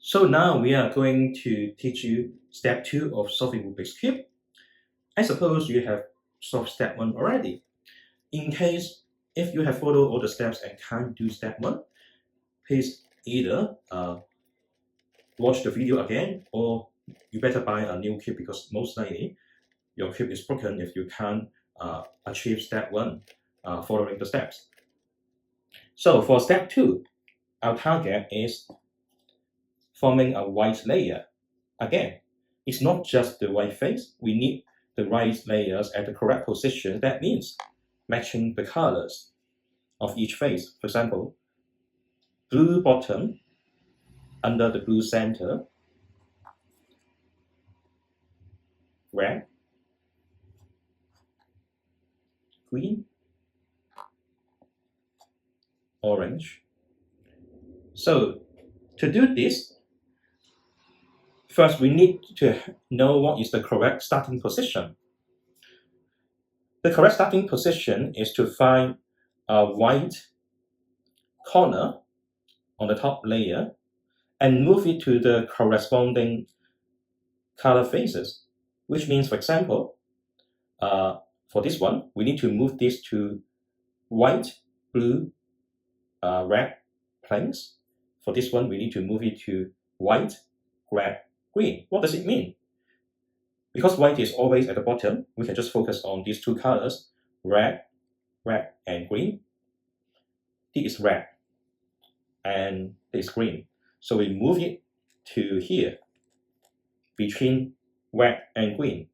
So now we are going to teach you step 2 of solving Rubik's Cube. I suppose you have solved step 1 already. In case if you have followed all the steps and can't do step 1, please either watch the video again or you better buy a new cube because most likely your cube is broken if you can't achieve step 1 following the steps. So for step 2, our target is forming a white layer. Again, it's not just the white face, we need the right layers at the correct position. That means matching the colors of each face. For example, blue bottom under the blue center, red, green, orange. So to do this, first we need to know what is the correct starting position. The correct starting position is to find a white corner on the top layer and move it to the corresponding color faces, which means, for example, for this one, we need to move this to white, blue, red planes. For this one, we need to move it to white, red, green. What does it mean? Because white is always at the bottom, we can just focus on these two colors, red, and green. This is red, and this is green. So we move it to here, between red and green.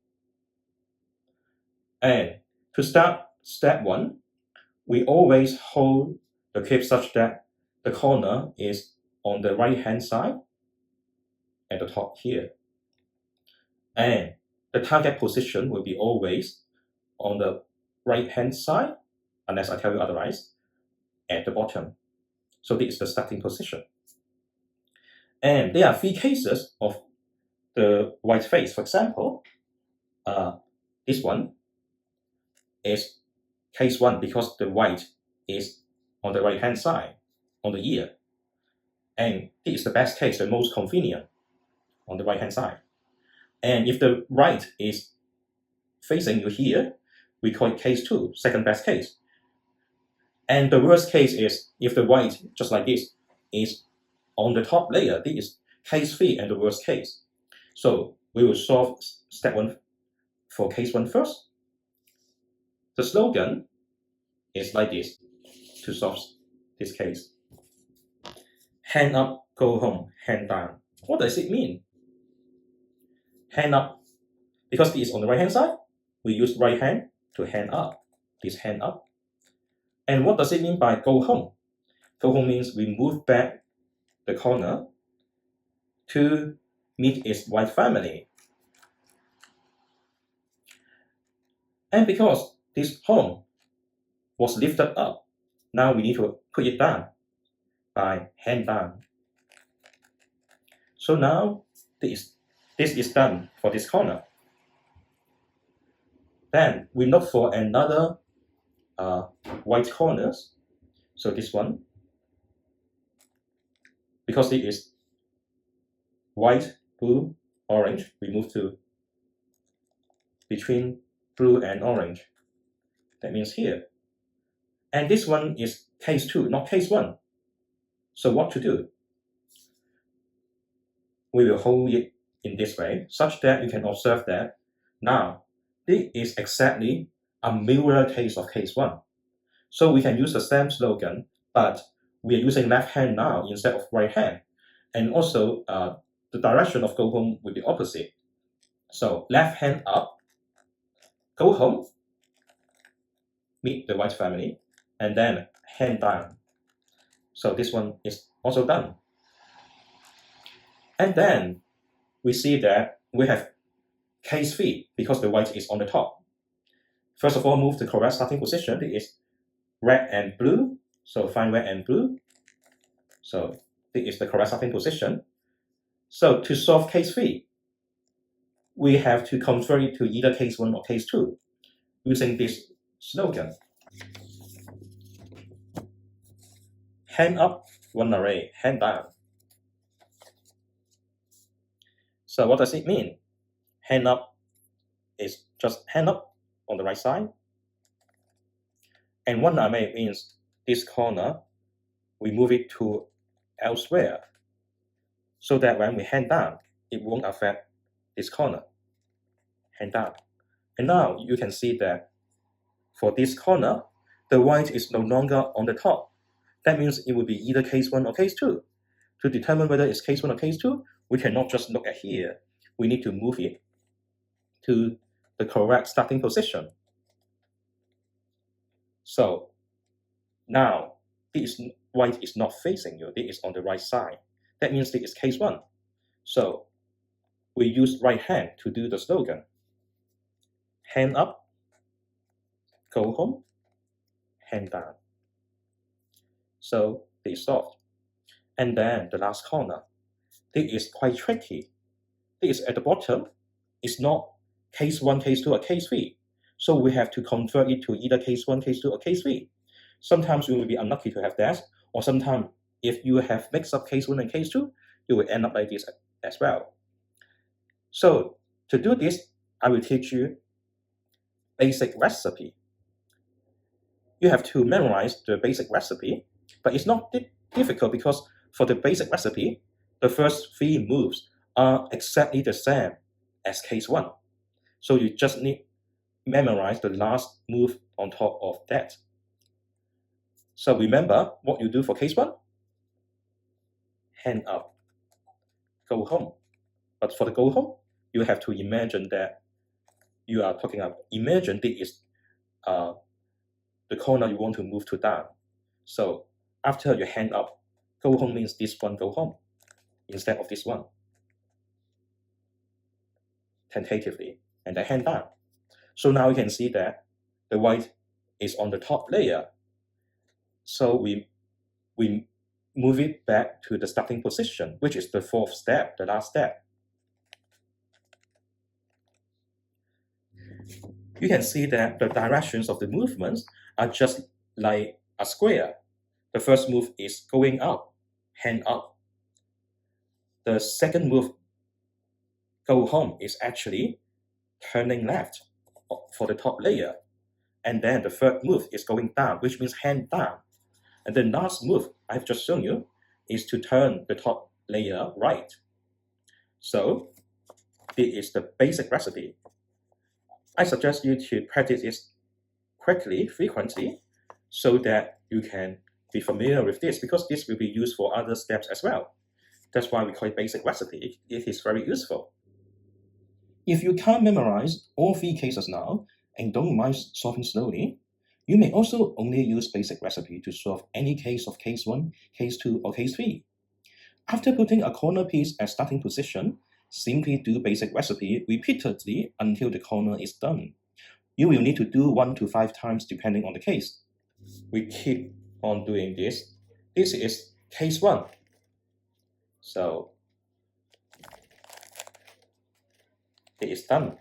And to start step 1, we always hold the cube such that the corner is on the right hand side at the top here. And the target position will be always on the right hand side, unless I tell you otherwise, at the bottom. So this is the starting position. And there are 3 cases of the white face. For example, this one is case 1 because the white is on the right hand side, on the ear. And this is the best case, the most convenient, on the right hand side. And if the right is facing you here, we call it case 2, second best case. And the worst case is if the white, just like this, is on the top layer. This is case 3 and the worst case. So we will solve step 1 for case 1 first. The slogan is like this to solve this case. Hand up, go home, hand down. What does it mean? Hand up, because this is on the right hand side, we use right hand to hand up, this hand up. And what does it mean by go home? Go home means we move back the corner to meet its white family. And because this home was lifted up, now we need to put it down by hand down. So now this is done for this corner. Then we look for another white corners. So this one, because it is white, blue, orange, we move to between blue and orange. That means here. And this one is case 2, not case 1. So what to do? We will hold it in this way, such that you can observe that now this is exactly a mirror case of case 1. So we can use the same slogan, but we are using left hand now instead of right hand. And also the direction of go home will be opposite. So left hand up, go home, meet the white family, and then hand down. So this one is also done. And then we see that we have case 3 because the white is on the top. First of all, move the correct starting position. It is red and blue. So find red and blue. So this is the correct starting position. So to solve case 3, we have to convert it to either case 1 or case 2 using this slogan. Hand up, one array, hand down. So what does it mean? Hand up is just hand up on the right side. And one made means this corner, we move it to elsewhere, so that when we hand down, it won't affect this corner. Hand down. And now you can see that for this corner, the white is no longer on the top. That means it will be either case 1 or case 2. To determine whether it's case 1 or case 2, we cannot just look at here. We need to move it to the correct starting position. So now this white is not facing you, it is on the right side. That means this is case 1. So we use right hand to do the slogan. Hand up, go home, hand down. So they solved. And then the last corner, this is quite tricky. This is at the bottom. It's not case 1, case 2, or case 3. So we have to convert it to either case 1, case 2, or case 3. Sometimes you will be unlucky to have that, or sometimes if you have mixed up case 1 and case 2, you will end up like this as well. So to do this, I will teach you basic recipe. You have to memorize the basic recipe, but it's not difficult because for the basic recipe, the first 3 moves are exactly the same as case 1. So you just need memorize the last move on top of that. So remember what you do for case 1. Hand up, go home. But for the go home, you have to imagine that you are talking about, imagine this is the corner you want to move to down. So after you hand up, go home means this one go home instead of this one. Tentatively, and then hand down. So now you can see that the white is on the top layer. So we move it back to the starting position, which is the 4th step, the last step. You can see that the directions of the movements are just like a square. The first move is going up, hand up. The second move, go home, is actually turning left for the top layer. And then the third move is going down, which means hand down. And the last move I've just shown you is to turn the top layer right. So this is the basic recipe. I suggest you to practice it quickly, frequently, so that you can be familiar with this, because this will be used for other steps as well. That's why we call it basic recipe. It is very useful. If you can't memorize all 3 cases now and don't mind solving slowly, you may also only use basic recipe to solve any case of case 1, case 2, or case 3. After putting a corner piece at starting position, simply do basic recipe repeatedly until the corner is done. You will need to do 1 to 5 times depending on the case. We keep on doing this. This is case 1. So it is done.